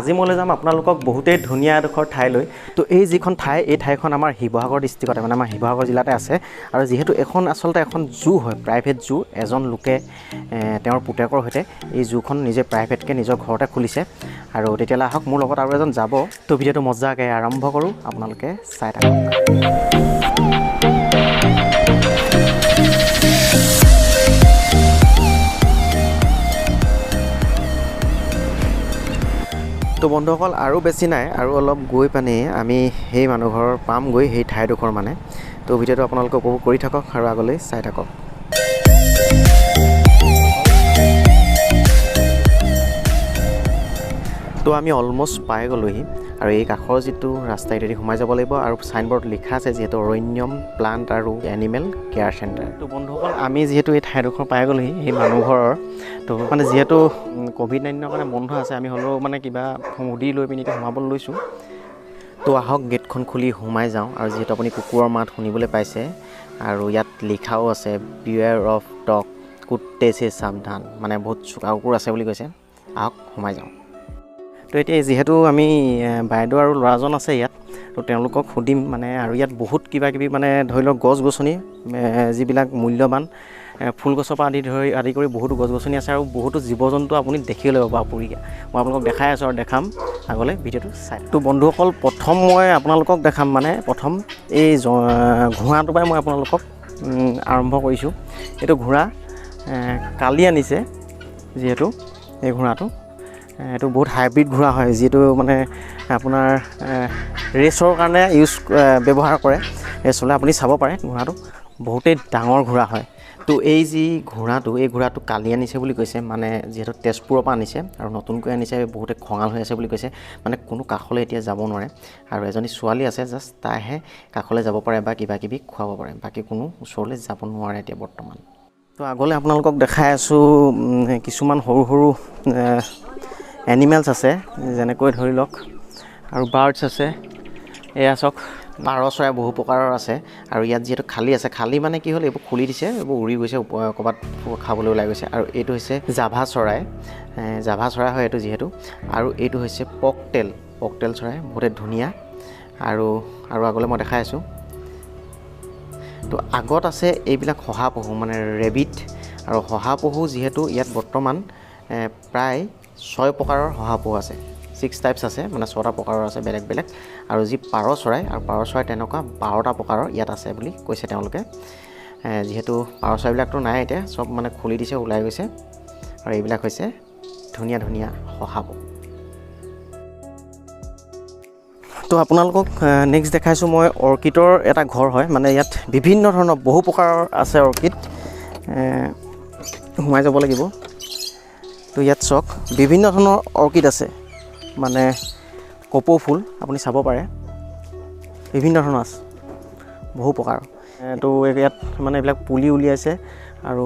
আজি মই যাম আপোনালোকক বহুতেই ধুনীয়া এডোখৰ ঠাইলৈ। তো এই যিখন ঠাই, এই ঠাইখন আমাৰ শিৱসাগৰ ডিষ্ট্ৰিক্টতে মানে আমাৰ শিৱসাগৰ জিলাতে আছে। আৰু যিহেতু এখন আচলতে এখন জু হয়, প্ৰাইভেট জু। এজন লোকে তেওঁৰ পুতেকৰ সৈতে এই জুখন নিজে প্ৰাইভেটকৈ নিজৰ ঘৰতে খুলিছে। আৰু তেতিয়াহ'লে আহক, মোৰ লগত আৰু এজন যাব। তো ভিডিঅ'টো মজাকৈ আৰম্ভ কৰোঁ, আপোনালোকে চাই থাকক। তো বন্ধুসকল, আৰু বেছি নাই, আৰু অলপ গৈ পানি আমি সেই মানুহঘৰ পামগৈ, সেই ঠাইডোখৰ মানে। তো ভিডিঅ'টো আপোনালোকে উপভোগ কৰি থাকক আৰু আগলৈ চাই থাকক। তো আমি অলমষ্ট পাই গ'লোহি। আৰু এই কাষৰ যিটো ৰাস্তা এদি সোমাই যাব লাগিব। আৰু চাইনবোৰ্ড লিখা আছে যিহেতু অৰণ্যম প্লাণ্ট আৰু এনিমেল কেয়াৰ চেণ্টাৰ। তো বন্ধুসকল, আমি যিহেতু এই ঠাইডোখৰ পাই গ'লোহি, এই মানুহঘৰৰ। তো মানে যিহেতু ক'ভিড-19ৰ কাৰণে বন্ধ আছে, আমি হ'লেও মানে কিবা মুদি লৈ পিনি সোমাবলৈ লৈছোঁ। তো আহক, গেটখন খুলি সোমাই যাওঁ। আৰু যিহেতু আপুনি কুকুৰৰ মাত শুনিবলৈ পাইছে, আৰু ইয়াত লিখাও আছে বিৱেৰ অফ ডগ, কুত্তে চে সাৱধান, মানে বহুত চোকা কুকুৰ আছে বুলি কৈছে। আহক সোমাই যাওঁ। তো এতিয়া যিহেতু আমি বাইদেউ আৰু ল'ৰাজন আছে ইয়াত, তো তেওঁলোকক সুধিম মানে। আৰু ইয়াত বহুত কিবাকিবি মানে ধৰি লওক গছ-গছনি, যিবিলাক মূল্যৱান ফুলগছৰ পৰা আদি কৰি বহুতো গছ-গছনি আছে। আৰু বহুতো জীৱ-জন্তু আপুনি দেখিবলৈ পাব আপুৰুগীয়া। মই আপোনালোকক দেখাই আছোঁ আৰু দেখাম আগলৈ, ভিডিঅ'টো চাই। তো বন্ধুসকল, প্ৰথম মই আপোনালোকক দেখাম মানে প্ৰথম এই ঘোঁৰাটোৰ পৰাই মই আপোনালোকক আৰম্ভ কৰিছোঁ। এইটো ঘোঁৰা কালি আনিছে, যিহেতু এই ঘোঁৰাটো এইটো বহুত হাইব্ৰিড ঘোঁৰা হয়, যিটো মানে আপোনাৰ ৰেচৰ কাৰণে ব্যৱহাৰ কৰে। ৰেচলৈ আপুনি চাব পাৰে, ঘোঁৰাটো বহুতেই ডাঙৰ ঘোঁৰা হয়। তো এই যি ঘোঁৰাটো, এই ঘোঁৰাটো কালি আনিছে বুলি কৈছে, মানে যিহেতু তেজপুৰৰ পৰা আনিছে আৰু নতুনকৈ আনিছে, বহুতে খঙাল হৈ আছে বুলি কৈছে। মানে কোনো কাষলৈ এতিয়া যাব নোৱাৰে। আৰু এজনী ছোৱালী আছে, জাষ্ট তাইহে কাষলৈ যাব পাৰে বা কিবাকিবি খুৱাব পাৰে, বাকী কোনো ওচৰলৈ যাব নোৱাৰে এতিয়া বৰ্তমান। তো আগলৈ আপোনালোকক দেখাই আছোঁ কিছুমান সৰু সৰু এনিমেলছ আছে, যেনেকৈ ধৰি লওক আৰু বাৰ্ডছ আছে। এয়া চাওক, পাৰ চৰাই বহু প্ৰকাৰৰ আছে। আৰু ইয়াত যিহেতু খালী আছে, খালী মানে কি হ'ল, এইবোৰ খুলি দিছে, এইবোৰ উৰি গৈছে, ক'ৰবাত খাবলৈ ওলাই গৈছে। আৰু এইটো হৈছে জাভা চৰাই, জাভা চৰাই হয় এইটো যিহেতু। আৰু এইটো হৈছে পকটেল চৰাই, বহুতে ধুনীয়া। আৰু আগলৈ মই দেখাই আছোঁ। তো আগত আছে এইবিলাক শহাপহু, মানে ৰেবিট। আৰু শহাপহু যিহেতু ইয়াত বৰ্তমান প্ৰায় 6 প্ৰকাৰৰ শহাপহু আছে, 6 টাইপছ আছে, মানে 6টা প্ৰকাৰৰ আছে বেলেগ বেলেগ। আৰু যি পাৰ চৰাই, আৰু পাৰ চৰাই তেনেকুৱা 12টা প্ৰকাৰৰ ইয়াত আছে বুলি কৈছে তেওঁলোকে। যিহেতু পাৰ চৰাইবিলাকতো নাই এতিয়া, চব মানে খুলি দিছে, ওলাই গৈছে। আৰু এইবিলাক হৈছে ধুনীয়া ধুনীয়া শহাপহু। তো আপোনালোকক নেক্সট দেখাইছোঁ মই অৰ্কিডৰ এটা ঘৰ হয়, মানে ইয়াত বিভিন্ন ধৰণৰ বহু প্ৰকাৰৰ আছে অৰ্কিড। সোমাই যাব লাগিব। তো ইয়াত চাওক, বিভিন্ন ধৰণৰ অৰ্কিড আছে, মানে কপৌ ফুল আপুনি চাব পাৰে, বিভিন্ন ধৰণৰ আছে, বহু প্ৰকাৰৰ। তো ইয়াত মানে এইবিলাক পুলি উলিয়াইছে, আৰু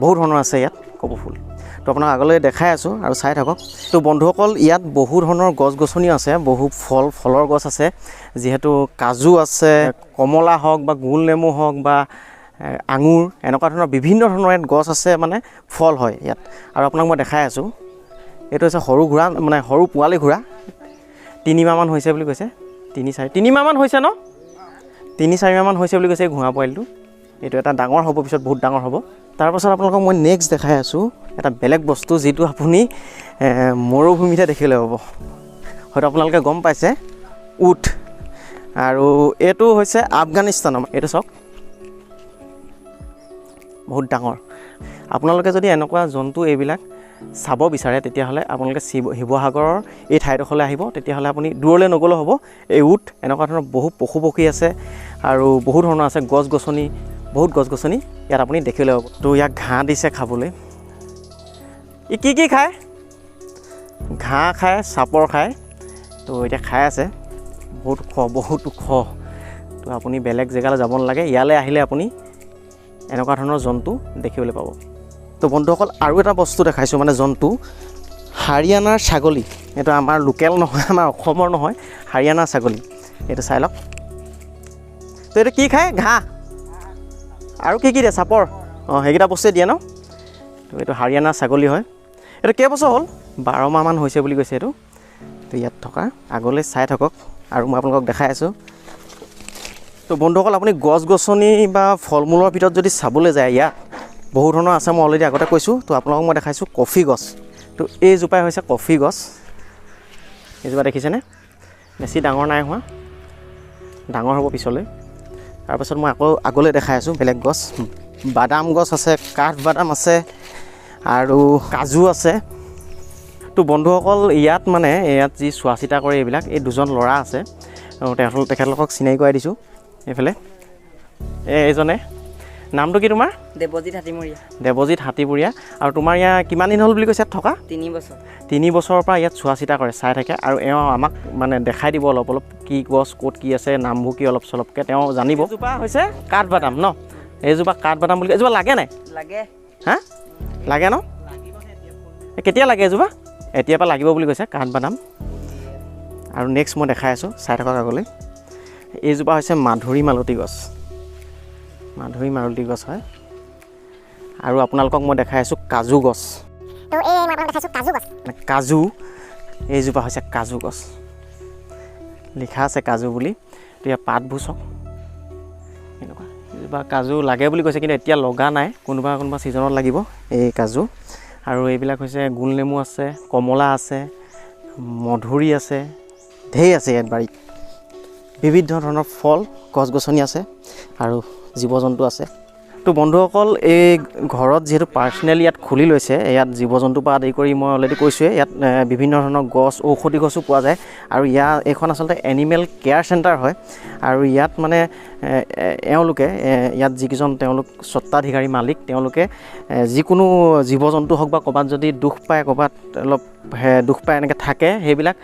বহু ধৰণৰ আছে ইয়াত কপৌ ফুল। তো আপোনাক আগলৈ দেখাই আছোঁ আৰু চাই থাকক। তো বন্ধুসকল, ইয়াত বহু ধৰণৰ গছ-গছনিও আছে, বহু ফলৰ গছ আছে, যিহেতু কাজু আছে, কমলা হওক বা গোল নেমু হওক বা আঙুৰ, এনেকুৱা ধৰণৰ বিভিন্ন ধৰণৰ ইয়াত গছ আছে, মানে ফল হয় ইয়াত। আৰু আপোনাক মই দেখাই আছোঁ, এইটো হৈছে সৰু ঘোঁৰা, মানে সৰু পোৱালি ঘোঁৰা। 3 মাহমান হৈছে বুলি কৈছে, 3 মাহমান হৈছে ন, 3-4 মাহমান হৈছে বুলি কৈছে এই ঘোঁৰা পোৱালিটো। এইটো এটা ডাঙৰ হ'ব, পিছত বহুত ডাঙৰ হ'ব। তাৰপাছত আপোনালোকক মই নেক্সট দেখাই আছোঁ এটা বেলেগ বস্তু, যিটো আপুনি মৰুভূমিতহে দেখিবলৈ পাব। হয়তো আপোনালোকে গম পাইছে, উট। আৰু এইটো হৈছে আফগানিস্তানৰ, এইটো চাওক, বহুত ডাঙৰ। আপোনালোকে যদি এনেকুৱা জন্তু এইবিলাক চাব বিচাৰে, তেতিয়াহ'লে আপোনালোকে শিৱসাগৰৰ এই ঠাইডোখৰলৈ আহিব। তেতিয়াহ'লে আপুনি দূৰলৈ নগ'লেও হ'ব। এই উট, এনেকুৱা ধৰণৰ বহু পশু পক্ষী আছে, আৰু বহু ধৰণৰ আছে গছ-গছনি, বহুত গছ-গছনি ইয়াত আপুনি দেখিবলৈ পাব। তো ইয়াক ঘাঁহ দিছে খাবলৈ। ই কি খায়? ঘাঁহ খায়, চাপৰ খায়। তো এতিয়া খাই আছে, বহুত ওখ। তো আপুনি বেলেগ জেগালৈ যাব নালাগে, ইয়ালৈ আহিলে আপুনি এনেকুৱা ধৰণৰ জন্তু দেখিবলৈ পাব। তো বন্ধুসকল, আৰু এটা বস্তু দেখাইছোঁ, মানে জন্তু, হাৰিয়ানাৰ ছাগলী। এইটো আমাৰ লোকেল নহয়, আমাৰ অসমৰ নহয়, হাৰিয়ানাৰ ছাগলী। এইটো চাই লওক। তো এইটো কি খায়? ঘাঁহ আৰু কি দিয়ে? চাপৰ। সেইকেইটা বস্তুৱে দিয়ে ন। তো এইটো হাৰিয়ানাৰ ছাগলী হয়। এইটো কেইবছৰ হ'ল 12 মাহমান হৈছে বুলি কৈছে এইটো তো ইয়াত থকা আগলৈ চাই থাকক আৰু মই আপোনালোকক দেখাই আছোঁ তো বন্ধুসকল আপুনি গছ গছনি বা ফল মূলৰ ভিতৰত যদি চাবলৈ যায় ইয়াত বহু ধৰণৰ আছে মই অলৰেডি আগতে কৈছোঁ তো আপোনালোকক মই দেখাইছোঁ কফি গছ তো এইজোপাই হৈছে কফি গছ এইজোপা দেখিছেনে বেছি ডাঙৰ নাই হোৱা ডাঙৰ হ'ব পিছলৈ তাৰপাছত মই আকৌ আগলৈ দেখাই আছোঁ বেলেগ গছ বাদাম গছ আছে কাঠ বাদাম আছে আৰু কাজু আছে তো বন্ধুসকল ইয়াত মানে ইয়াত যি চোৱা চিতা কৰে এইবিলাক এই দুজন ল'ৰা আছে তেখেতলোকক চিনাকি কৰাই দিছোঁ এইফালে এইজনে নামটো কি তোমাৰ দেৱজিৎ হাতীমূৰীয়া আৰু তোমাৰ ইয়াত কিমান দিন হ'ল বুলি কৈছে থকা 3 বছৰৰ পৰা ইয়াত চোৱা চিতা কৰে চাই থাকে আৰু এওঁ আমাক মানে দেখাই দিব অলপ অলপ কি গছ ক'ত কি আছে নামবোৰ কি অলপ চলপকৈ তেওঁ জানিব এইজোপা হৈছে কাঠবাদাম ন এইজোপা কাঠবাদাম বুলি এইজোপা লাগে নাই হা লাগে ন কেতিয়া লাগে এইজোপা এতিয়াৰ পৰা লাগিব বুলি কৈছে কাঠবাদাম আৰু নেক্সট মই দেখাই আছোঁ চাই থাকক আগলৈ এইজোপা হৈছে মাধুৰী মালতী গছ হয় আৰু আপোনালোকক মই দেখাই আছোঁ কাজু গছ কাজু এইজোপা হৈছে কাজু গছ লিখা আছে কাজু বুলি তো ইয়াৰ পাতবোৰ চাওক এনেকুৱা এইজোপা কাজু লাগে বুলি কৈছে কিন্তু এতিয়া লগা নাই কোনোবা ছিজনত লাগিব এই কাজু আৰু এইবিলাক হৈছে গোলনেমু আছে কমলা আছে মধুৰি আছে ঢেৰ আছে ইয়াত বাৰীত বিভিন্ন ধৰণৰ ফল গছ গছনি আছে আৰু জীৱ জন্তু আছে তো বন্ধুসকল এই ঘৰত যিহেতু পাৰ্চনেলি ইয়াত খুলি লৈছে ইয়াত জীৱ জন্তুৰ পৰা আদি কৰি মই অলৰেডি কৈছোঁৱে ইয়াত বিভিন্ন ধৰণৰ গছ ঔষধি গছো পোৱা যায় আৰু এইখন আচলতে এনিমেল কেয়াৰ চেণ্টাৰ হয় আৰু ইয়াত মানে এওঁলোকে ইয়াত যিকেইজন তেওঁলোক স্বত্বাধিকাৰী মালিক তেওঁলোকে যিকোনো জীৱ জন্তু হওক বা ক'ৰবাত যদি দুখ পায় ক'ৰবাত অলপ দুখ পায় এনেকৈ থাকে সেইবিলাক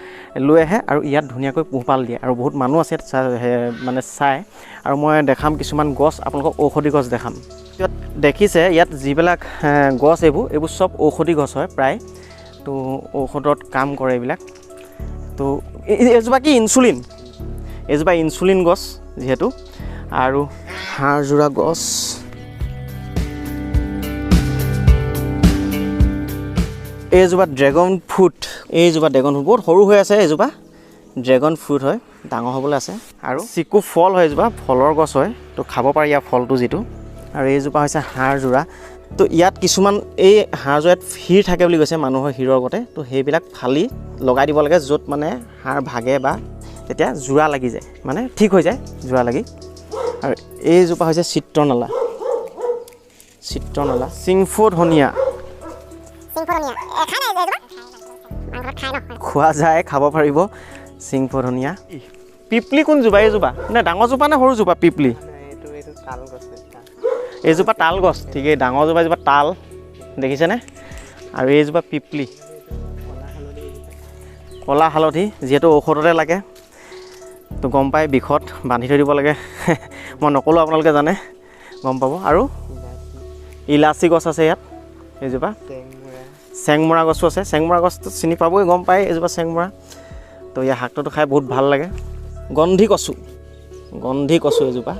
লৈ আহে আৰু ইয়াত ধুনীয়াকৈ পোহপাল দিয়ে আৰু বহুত মানুহ আছে মানে চায় আৰু মই দেখাম কিছুমান গছ আপোনালোকক ঔষধি গছ দেখাম ইয়াত দেখিছে ইয়াত যিবিলাক গছ এইবোৰ চব ঔষধি গছ হয় প্ৰায় তো ঔষধত কাম কৰে এইবিলাক তো এইজোপা কি এইজোপা ইনচুলিন গছ যিহেতু আৰু হাড়যোৰা গছ এইজোপা ড্ৰেগন ফ্ৰুট বহুত সৰু হৈ আছে এইজোপা ড্ৰেগন ফ্ৰুট হয় ডাঙৰ হ'বলৈ আছে আৰু চিকু ফল হয় এইজোপা ফলৰ গছ হয় তো খাব পাৰি ইয়াৰ ফলটো যিটো আৰু এইজোপা হৈছে হাড়যোৰা তো ইয়াত কিছুমান এই হাড়যোৰাত শিৰ থাকে বুলি কৈছে মানুহৰ শিৰৰ গতে তো সেইবিলাক ফালি লগাই দিব লাগে য'ত মানে হাড় ভাগে বা তেতিয়া যোৰা লাগি যায় মানে ঠিক হৈ যায় যোৰা লাগি আৰু এইজোপা হৈছে চিত্ৰনলা চিংফু ধনিয়া খোৱা যায় খাব পাৰিব চিংফু ধনিয়া পিপলি কোনজোপা এইজোপা নে ডাঙৰজোপা নে সৰুজোপা পিপলি এইজোপা তাল গছ ঠিকেই ডাঙৰজোপা এইজোপা তাল দেখিছেনে আৰু এইজোপা পিপলি কলা হালধি যিহেতু ঔষধতে লাগে তো গম পাই বিষত বান্ধি থৈ দিব লাগে মই নক'লোঁ আপোনালোকে জানে গম পাব আৰু ইলাচি গছ আছে ইয়াত এইজোপা চেংমৰা গছো আছে চেংমৰা গছটো চিনি পাবই গম পায় এইজোপা চেংমৰা তো ইয়াৰ শাকটো খাই বহুত ভাল লাগে গন্ধি কচু এইজোপা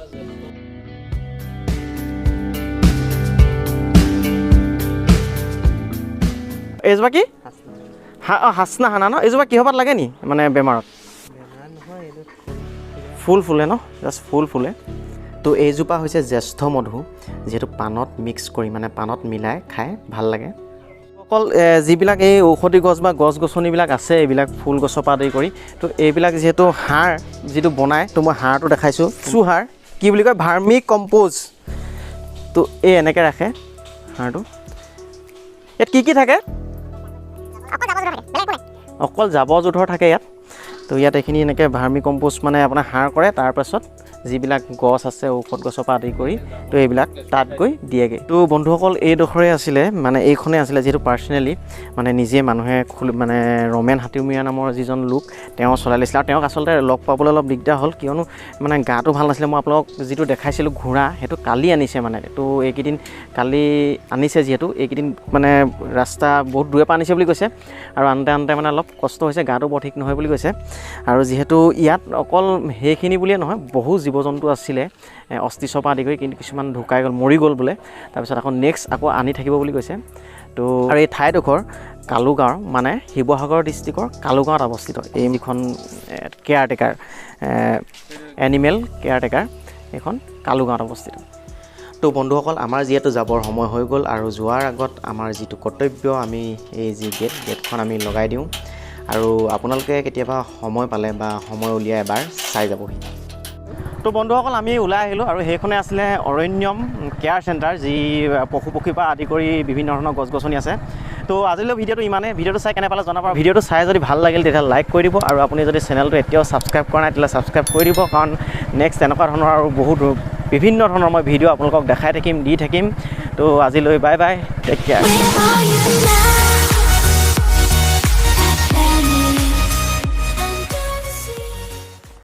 এইজোপা কি হাচনা হানা ন এইজোপা কিহৰ পাত লাগে নি মানে বেমাৰত ফুল ফুলে ন জাষ্ট ফুল ফুলে তো এইজোপা হৈছে জ্যেষ্ঠ মধু যিহেতু পাণত মিক্স কৰি মানে পাণত মিলাই খাই ভাল লাগে অকল যিবিলাক এই ঔষধি গছ বা গছ গছনিবিলাক আছে এইবিলাক ফুল গছৰ পৰা আদি কৰি তো এইবিলাক যিহেতু সাৰ যিটো বনায় তো মই সাৰটো দেখাইছোঁ সাৰ কি বুলি কয় ভাৰ্মি কম্প'জ তো এই এনেকৈ ৰাখে সাৰটো ইয়াত কি থাকে অকল জাবৰ জোঁথৰ থাকে ইয়াত তো ইয়াত এইখিনি এনেকৈ ভাৰ্মি কম্প'জ মানে আপোনাৰ সাৰ কৰে তাৰপাছত যিবিলাক গছ আছে ঔষধ গছৰ পৰা আদি কৰি তো এইবিলাক তাত গৈ দিয়েগৈ তো বন্ধুসকল এইডোখৰে আছিলে মানে এইখনেই আছিলে যিহেতু পাৰ্চনেলি মানে নিজে মানুহে মানে ৰমেন হাতীমূৰীয়া নামৰ যিজন লোক তেওঁ চলাই লৈছিলে আৰু তেওঁক আচলতে লগ পাবলৈ অলপ দিগদাৰ হ'ল কিয়নো মানে গাটো ভাল নাছিলে মই আপোনালোকক যিটো দেখাইছিলোঁ ঘোঁৰা সেইটো কালি আনিছে মানে তো এইকেইদিন কালি আনিছে যিহেতু এইকেইদিন মানে ৰাস্তা বহুত দূৰে পৰা আনিছে বুলি কৈছে আৰু আনতে মানে অলপ কষ্ট হৈছে গাটো বৰ ঠিক নহয় বুলি কৈছে আৰু যিহেতু ইয়াত অকল সেইখিনি বুলিয়ে নহয় বহু জীৱ জন্তু আছিলে অস্তিচৰ পৰা আদি কৰি কিন্তু কিছুমান ঢুকাই গ'ল মৰি গ'ল বোলে তাৰপিছত আকৌ নেক্সট আকৌ আনি থাকিব বুলি কৈছে তো আৰু এই ঠাইডোখৰ কালুগাঁও মানে শিৱসাগৰ ডিষ্ট্ৰিক্টৰ কালুগাঁৱত অৱস্থিত। এই যিখন কেয়াৰটেকাৰ এনিমেল কেয়াৰটেকাৰ এইখন কালুগাঁৱত অৱস্থিত। তো বন্ধুসকল, আমাৰ যিহেতু যাবৰ সময় হৈ গ'ল আৰু যোৱাৰ আগত আমাৰ যিটো কৰ্তব্য, আমি এই যি গেটখন আমি লগাই দিওঁ আৰু আপোনালোকে কেতিয়াবা সময় পালে বা সময় উলিয়াই এবাৰ চাই যাবহি। তো বন্ধুসকল, আমি ওলাই আহিলোঁ আৰু সেইখনে আছিলে অৰণ্যম কেয়াৰ চেণ্টাৰ, যি পশু পক্ষীৰ পৰা আদি কৰি বিভিন্ন ধৰণৰ গছ গছনি আছে। তো আজিলৈ ভিডিঅ'টো ইমানেই। ভিডিঅ'টো চাই কেনে পালে জনাব। ভিডিঅ'টো চাই যদি ভাল লাগিল তেতিয়াহ'লে লাইক কৰি দিব, আৰু আপুনি যদি চেনেলটো এতিয়াও ছাবস্ক্ৰাইব কৰা নাই তেতিয়াহ'লে ছাবস্ক্ৰাইব কৰি দিব, কাৰণ নেক্সট এনেকুৱা ধৰণৰ আৰু বহুত বিভিন্ন ধৰণৰ মই ভিডিঅ' আপোনালোকক দেখাই থাকিম, দি থাকিম। তো আজিলৈ বাই বাই, টেক কেয়াৰ।